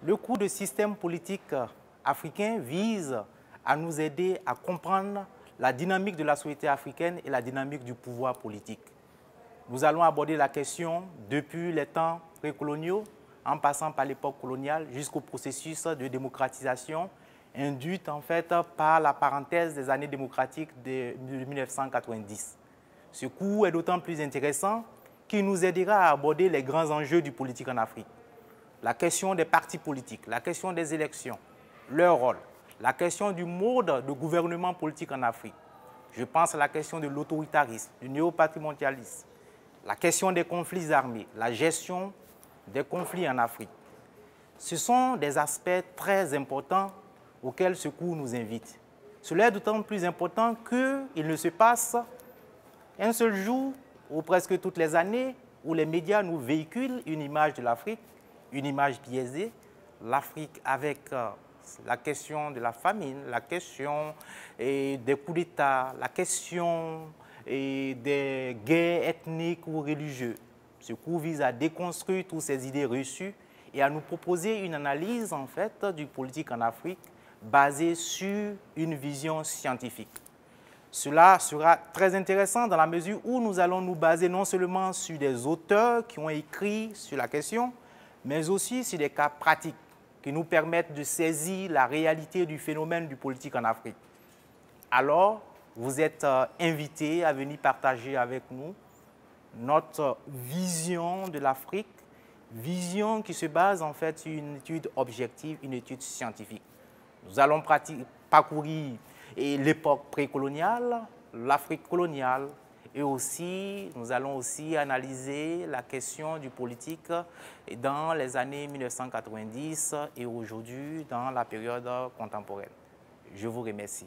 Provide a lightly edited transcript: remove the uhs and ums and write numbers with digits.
Le cours de système politique africain vise à nous aider à comprendre la dynamique de la société africaine et la dynamique du pouvoir politique. Nous allons aborder la question depuis les temps précoloniaux, en passant par l'époque coloniale, jusqu'au processus de démocratisation induite en fait par la parenthèse des années démocratiques de 1990. Ce cours est d'autant plus intéressant qu'il nous aidera à aborder les grands enjeux du politique en Afrique. La question des partis politiques, la question des élections, leur rôle, la question du mode de gouvernement politique en Afrique. Je pense à la question de l'autoritarisme, du néopatrimonialisme, la question des conflits armés, la gestion des conflits en Afrique. Ce sont des aspects très importants auxquels ce cours nous invite. Cela est d'autant plus important qu'il ne se passe un seul jour ou presque toutes les années où les médias nous véhiculent une image de l'Afrique, une image biaisée, l'Afrique avec la question de la famine, la question des coups d'État, la question des guerres ethniques ou religieuses. Ce cours vise à déconstruire toutes ces idées reçues et à nous proposer une analyse en fait du politique en Afrique basée sur une vision scientifique. Cela sera très intéressant dans la mesure où nous allons nous baser non seulement sur des auteurs qui ont écrit sur la question, mais aussi sur des cas pratiques qui nous permettent de saisir la réalité du phénomène du politique en Afrique. Alors, vous êtes invités à venir partager avec nous notre vision de l'Afrique, vision qui se base en fait sur une étude objective, une étude scientifique. Nous allons parcourir l'époque précoloniale, l'Afrique coloniale, et aussi, nous allons aussi analyser la question du politique dans les années 1990 et aujourd'hui dans la période contemporaine. Je vous remercie.